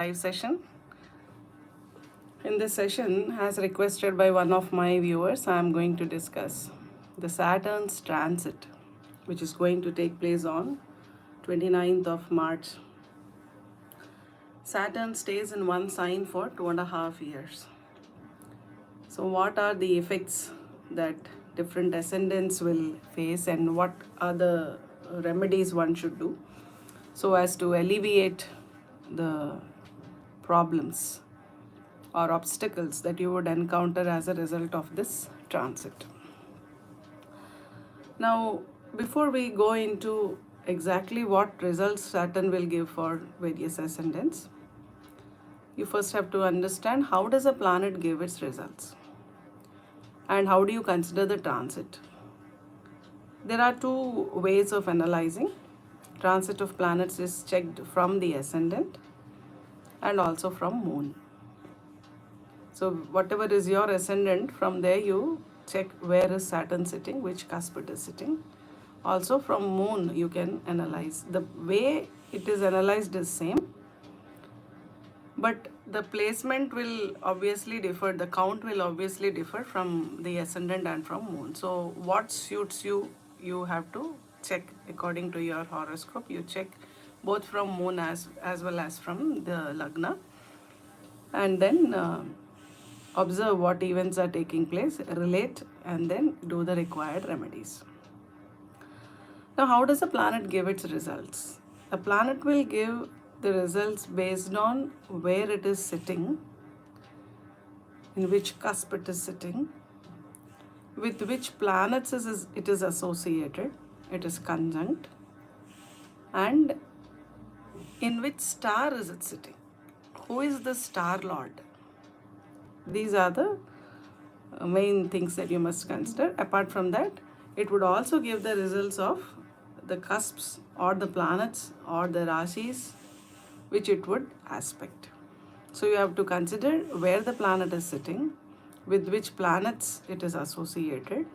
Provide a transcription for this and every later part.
live session. In this session, as requested by one of my viewers, I am going to discuss the Saturn's transit, which is going to take place on 29th of March. Saturn stays in one sign for 2.5 years. So what are the effects that different ascendants will face, and what are the remedies one should do so as to alleviate the problems or obstacles that you would encounter as a result of this transit? Now, before we go into exactly what results Saturn will give for various ascendants, you first have to understand how does a planet give its results and how do you consider the transit. There are two ways of analyzing. Transit of planets is checked from the ascendant and also from moon. So whatever is your ascendant, from there you check where is Saturn sitting, which cusp it is sitting. Also from moon you can analyze. The way it is analyzed is same, but the placement will obviously differ, the count will obviously differ from the ascendant and from moon. So what suits you, you have to check according to your horoscope. You check both from moon as well as from the lagna, and then observe what events are taking place, relate, and then do the required remedies. Now, how does a planet give its results? A planet will give the results based on where it is sitting, in which cusp it is sitting, with which planets it is associated, it is conjunct, and in which star is it sitting. Who is the star lord? These are the main things that you must consider. Apart from that, it would also give the results of the cusps or the planets or the rashis which it would aspect. So you have to consider where the planet is sitting, with which planets it is associated,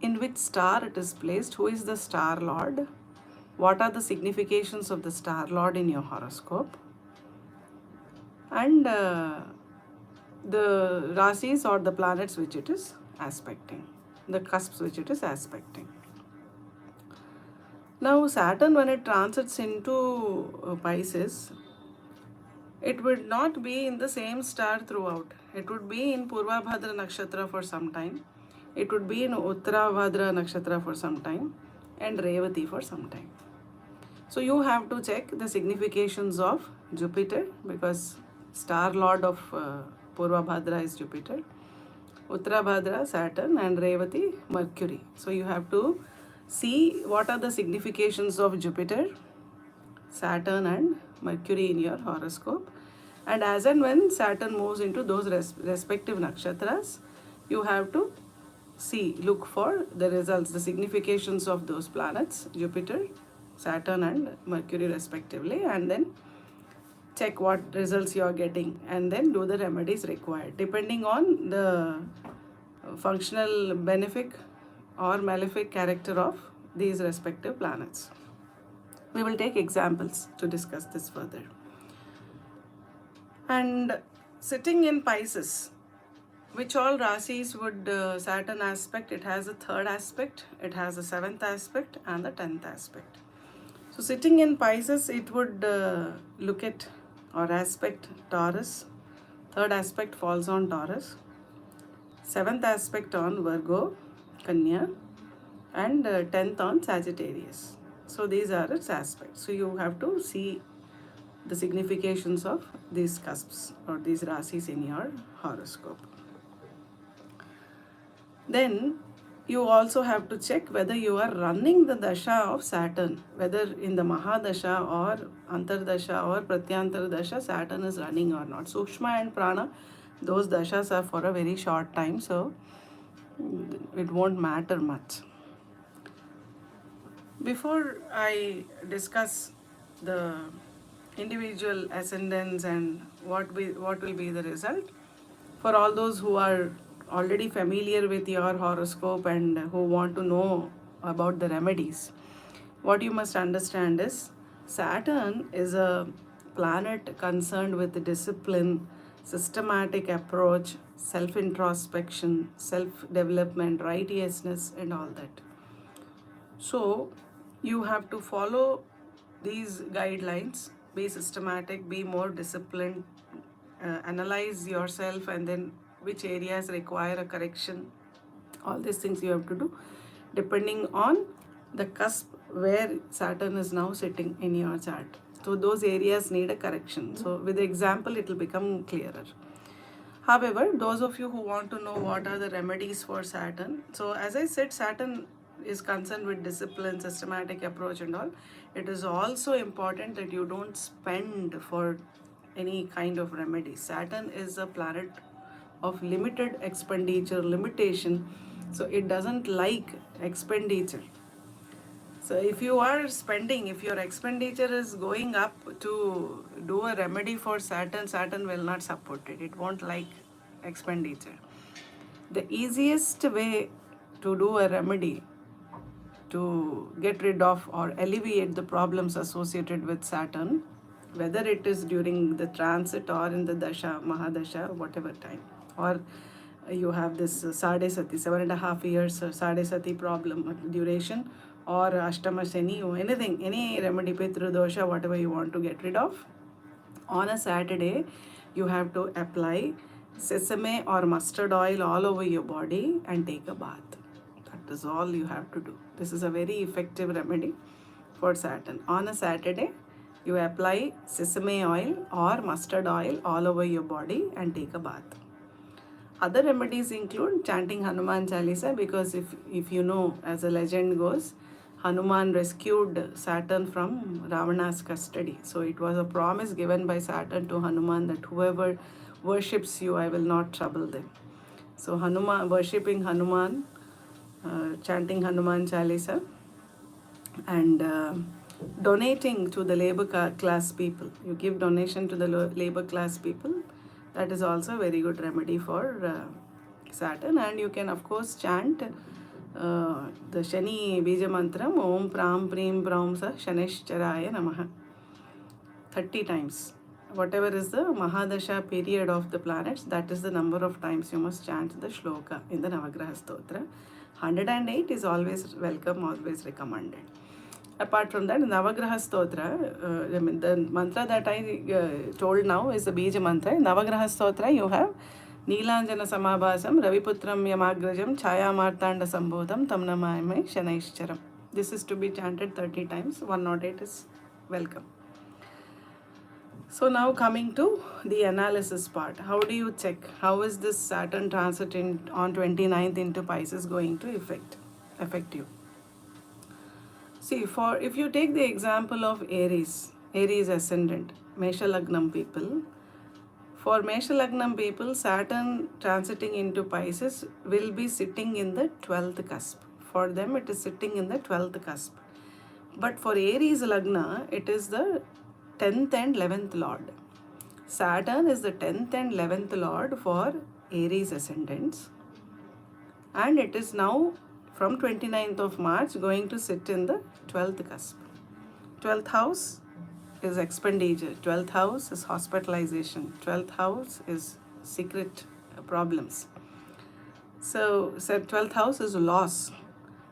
in which star it is placed, who is the star lord, what are the significations of the star lord in your horoscope, and the rashis or the planets which it is aspecting, the cusps which it is aspecting. Now Saturn, when it transits into Pisces, it would not be in the same star throughout. It would be in Purvabhadra Nakshatra for some time. It would be in Uttarabhadra Nakshatra for some time, and Revati for some time. So you have to check the significations of Jupiter, because star lord of Purvabhadra is Jupiter, Uttarabhadra Saturn, and Revati Mercury. So you have to see what are the significations of Jupiter, Saturn, and Mercury in your horoscope, and as and when Saturn moves into those respective nakshatras, you have to look for the results, the significations of those planets, Jupiter, Saturn, and Mercury respectively, and then check what results you are getting, and then do the remedies required depending on the functional benefic or malefic character of these respective planets. We will take examples to discuss this further. And sitting in Pisces, which all rasis would Saturn aspect? It has a third aspect, it has a seventh aspect, and the 10th aspect. So sitting in Pisces, it would look at or aspect Taurus. Third aspect falls on Taurus. Seventh aspect on Virgo, Kanya, and 10th on Sagittarius. So these are its aspects. So you have to see the significations of these cusps or these rasis in your horoscope. Then you also have to check whether you are running the dasha of Saturn, whether in the Mahadasha or Antardasha or Pratyantar Dasha Saturn is running or not. Sukshma and Prana, those dashas are for a very short time, so it won't matter much. Before I discuss the individual ascendants and what will be the result, for all those who are already familiar with your horoscope and who want to know about the remedies, what you must understand is Saturn is a planet concerned with discipline, systematic approach, self introspection, self development, righteousness, and all that. So you have to follow these guidelines, be systematic, be more disciplined, analyze yourself, and then which areas require a correction. All these things you have to do depending on the cusp where Saturn is now sitting in your chart. So those areas need a correction. So with the example, it will become clearer. However, those of you who want to know what are the remedies for Saturn, so as I said, Saturn is concerned with discipline, systematic approach, and all. It is also important that you don't spend for any kind of remedy. Saturn is a planet of limited expenditure, limitation, so it doesn't like expenditure. So if you are spending, if your expenditure is going up to do a remedy for Saturn, Saturn will not support it. It won't like expenditure. The easiest way to do a remedy to get rid of or alleviate the problems associated with Saturn, whether it is during the transit or in the Dasha, Mahadasha, whatever time, or you have this Sade Sati, 7.5 years Sade Sati problem duration, or Ashtama Shani, or anything, any remedy, Pitru Dosha, whatever you want to get rid of. On a Saturday, you have to apply sesame or mustard oil all over your body and take a bath. That is all you have to do. This is a very effective remedy for Saturn. On a Saturday, you apply sesame oil or mustard oil all over your body and take a bath. Other remedies include chanting Hanuman Chalisa, because if you know, as a legend goes, Hanuman rescued Saturn from Ravana's custody. So it was a promise given by Saturn to Hanuman that whoever worships you, I will not trouble them. So Hanuman, worshipping Hanuman, chanting Hanuman Chalisa, and donating to the labor class people. You give donation to the labor class people. That is also a very good remedy for Saturn. And you can, of course, chant the Shani Bija Mantram, Om Pram Prim Braum Sa Shaneshcharaya Namaha, 30 times. Whatever is the Mahadasha period of the planets, that is the number of times you must chant the shloka in the Navagraha Stotra. 108 is always welcome, always recommended. Apart from that, Navagraha Stotra, the mantra that I told now is the Bija mantra. In Navagraha Stotra, you have Neelanjana Samabhasam, Raviputram Yamagrajam, Chaya Martanda Sambodham, Tamnamayame, Shanaishcharam. This is to be chanted 30 times. 108 is welcome. So now coming to the analysis part. How do you check? How is this Saturn transit on 29th into Pisces going to affect you? See, if you take the example of Aries ascendant, Mesha Lagnam people, for Mesha Lagnam people, Saturn transiting into Pisces will be sitting in the 12th cusp. For them, it is sitting in the 12th cusp. But for Aries Lagna, it is the 10th and 11th Lord. Saturn is the 10th and 11th Lord for Aries ascendants. And it is now, from 29th of March, going to sit in the 12th cusp. 12th house is expenditure. 12th house is hospitalization. 12th house is secret problems. So 12th house is loss.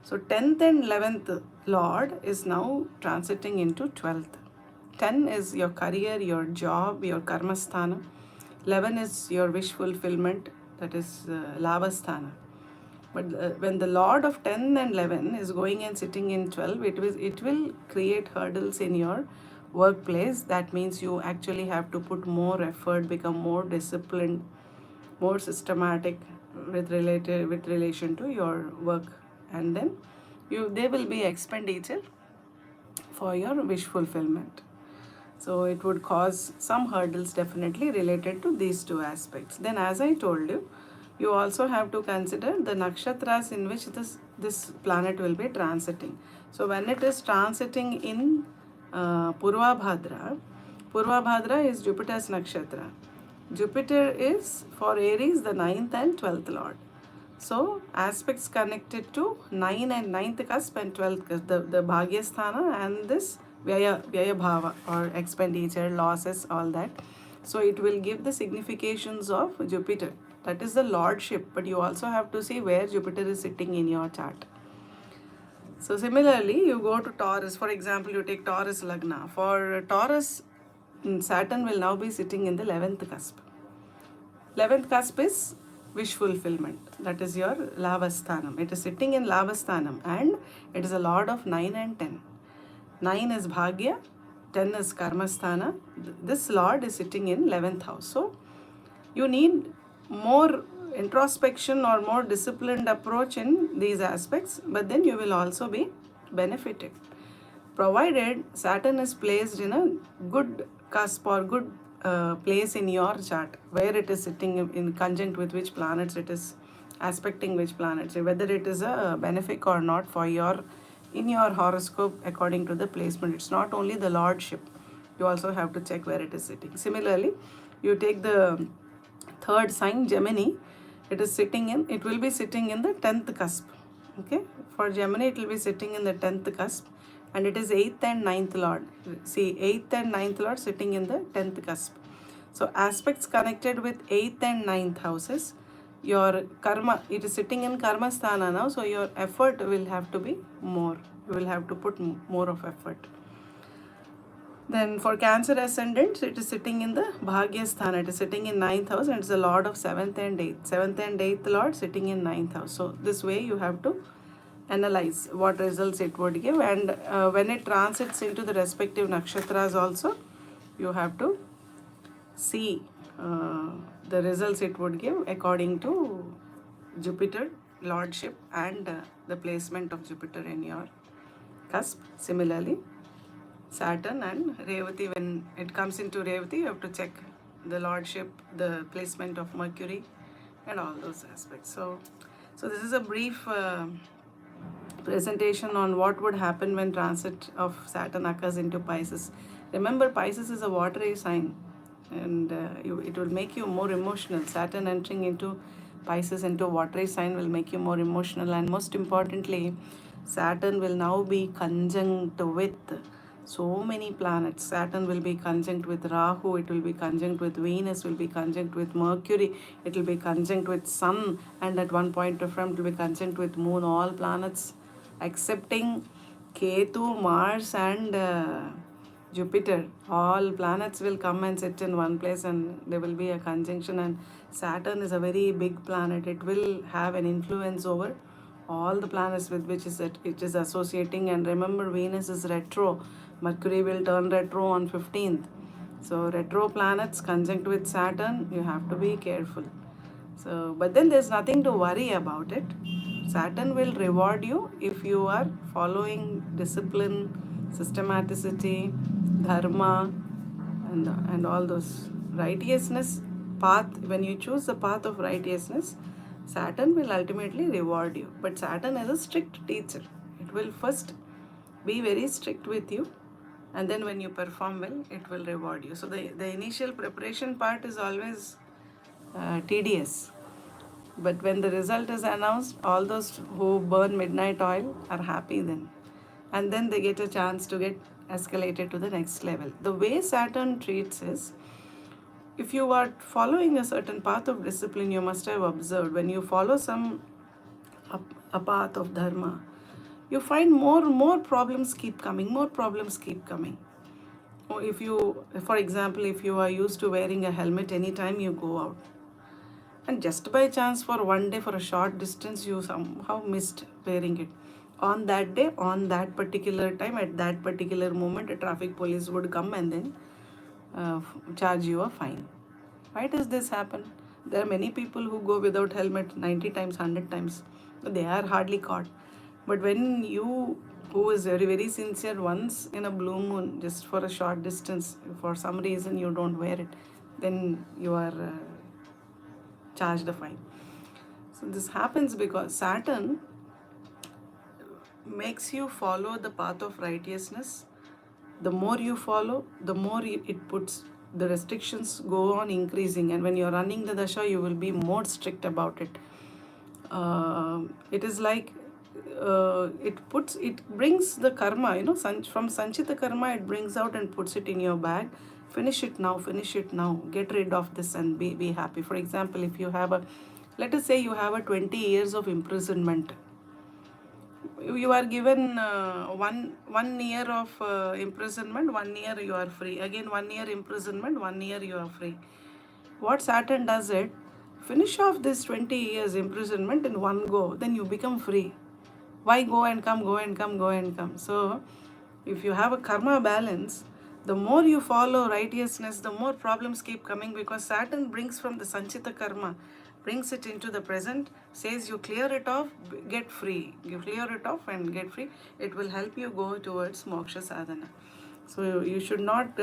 So 10th and 11th Lord is now transiting into 12th. 10 is your career, your job, your karmasthana. 11 is your wish fulfillment, that is lavasthana. But when the Lord of 10 and 11 is going and sitting in 12, it will create hurdles in your workplace. That means you actually have to put more effort, become more disciplined, more systematic with relation to your work, and then there will be expenditure for your wish fulfillment. So it would cause some hurdles definitely related to these two aspects. Then, as I told you, you also have to consider the nakshatras in which this planet will be transiting. So when it is transiting in Purva Bhadra is Jupiter's nakshatra. Jupiter is for Aries the 9th and 12th Lord. So aspects connected to 9 and 9th cusp and 12th cusp, the Bhagyasthana and this Vyaya bhava, or expenditure, losses, all that. So it will give the significations of Jupiter. That is the lordship, but you also have to see where Jupiter is sitting in your chart. So similarly, you go to Taurus. For example, you take Taurus Lagna. For Taurus, Saturn will now be sitting in the 11th cusp. 11th cusp is wish fulfillment. That is your Lavasthanam. It is sitting in Lavasthanam, and it is a lord of 9 and 10. 9 is Bhagya, 10 is Karmasthana. This lord is sitting in 11th house. So you need more introspection or more disciplined approach in these aspects, but then you will also be benefited, provided Saturn is placed in a good cusp or good place in your chart, where it is sitting in conjunct with which planets it is aspecting which planets, whether it is a benefic or not for your in your horoscope according to the placement. It's not only the lordship, you also have to check where it is sitting. Similarly, you take the third sign, Gemini. It will be sitting in the 10th cusp. Okay, for Gemini it will be sitting in the 10th cusp, and it is 8th and 9th lord. See, 8th and 9th lord sitting in the 10th cusp. So aspects connected with 8th and 9th houses, your karma, it is sitting in karma sthana now, so your effort will have to be more. You will have to put more of effort. Then for Cancer ascendants, it is sitting in the Bhagya Sthana. It is sitting in 9th house, and it's the lord of 7th and 8th. 7th and 8th lord sitting in 9th house. So this way you have to analyze what results it would give, and when it transits into the respective nakshatras also, you have to see the results it would give according to Jupiter lordship and the placement of Jupiter in your cusp. Similarly, Saturn and Revati, when it comes into Revati, you have to check the lordship, the placement of Mercury, and all those aspects. So this is a brief presentation on what would happen when transit of Saturn occurs into Pisces. Remember, Pisces is a watery sign, and it will make you more emotional. Saturn entering into Pisces, into a watery sign, will make you more emotional, and most importantly, Saturn will now be conjunct with so many planets. Saturn will be conjunct with Rahu, it will be conjunct with Venus, will be conjunct with Mercury, it will be conjunct with Sun, and at one point of time it will be conjunct with Moon. All planets excepting Ketu, Mars, and Jupiter. All planets will come and sit in one place, and there will be a conjunction. And Saturn is a very big planet. It will have an influence over all the planets with which it is associating. And remember, Venus is retro. Mercury will turn retro on 15th. So retro planets conjunct with Saturn, you have to be careful. So, but then there's nothing to worry about it. Saturn will reward you if you are following discipline, systematicity, dharma, and all those righteousness path. When you choose the path of righteousness, Saturn will ultimately reward you. But Saturn is a strict teacher. It will first be very strict with you, and then when you perform well, it will reward you. So the initial preparation part is always tedious, but when the result is announced, all those who burn midnight oil are happy then, and then they get a chance to get escalated to the next level. The way Saturn treats is, if you are following a certain path of discipline, you must have observed, when you follow a path of dharma, you find more problems keep coming, more problems keep coming. Or if you, for example, if you are used to wearing a helmet anytime you go out, and just by chance for one day, for a short distance, you somehow missed wearing it, on that day, on that particular time, at that particular moment, a traffic police would come and then charge you a fine. Why does this happen? There are many people who go without helmet 90 times, 100 times. They are hardly caught. But when you, who is very, very sincere, once in a blue moon, just for a short distance, for some reason you don't wear it, then you are charged a fine. So this happens because Saturn makes you follow the path of righteousness. The more you follow, the more it puts, the restrictions go on increasing, and when you're running the dasha, you will be more strict about it. It is like it brings the karma, from sanchita karma, it brings out and puts it in your bag. Finish it now, finish it now, get rid of this and be happy. For example, if you have a, let us say you have a 20 years of imprisonment, you are given one year of imprisonment, 1 year you are free, again 1 year imprisonment, 1 year you are free. What Saturn does it, finish off this 20 years imprisonment in one go, then you become free. Why go and come, go and come, go and come? So if you have a karma balance, the more you follow righteousness, the more problems keep coming, because Saturn brings from the sanchita karma, brings it into the present, says you clear it off, get free. You clear it off and get free. It will help you go towards moksha sadhana. So you should not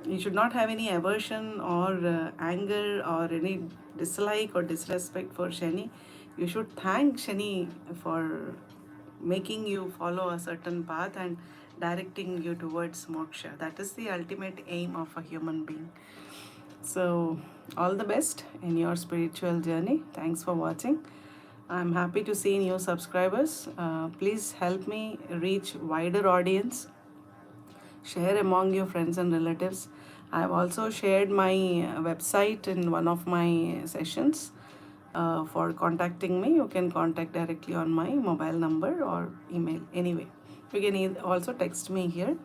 you should not have any aversion or anger or any dislike or disrespect for Shani. You should thank Shani for making you follow a certain path and directing you towards moksha. That is the ultimate aim of a human being. So, all the best in your spiritual journey. Thanks for watching. I'm happy to see new subscribers. Please help me reach wider audience. Share among your friends and relatives. I've also shared my website in one of my sessions. For contacting me, you can contact directly on my mobile number or email. Anyway, you can also text me here.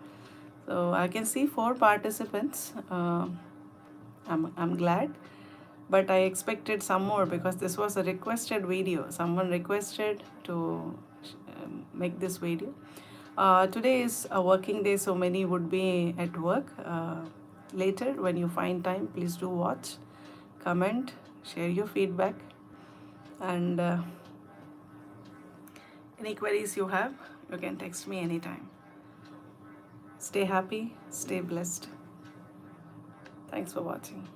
So I can see 4 participants. I'm glad, but I expected some more because this was a requested video. Someone requested to make this video. Today is a working day, so many would be at work. Later, when you find time, please do watch, comment, share your feedback, and any queries you have, you can text me anytime. Stay happy, stay blessed. Thanks for watching.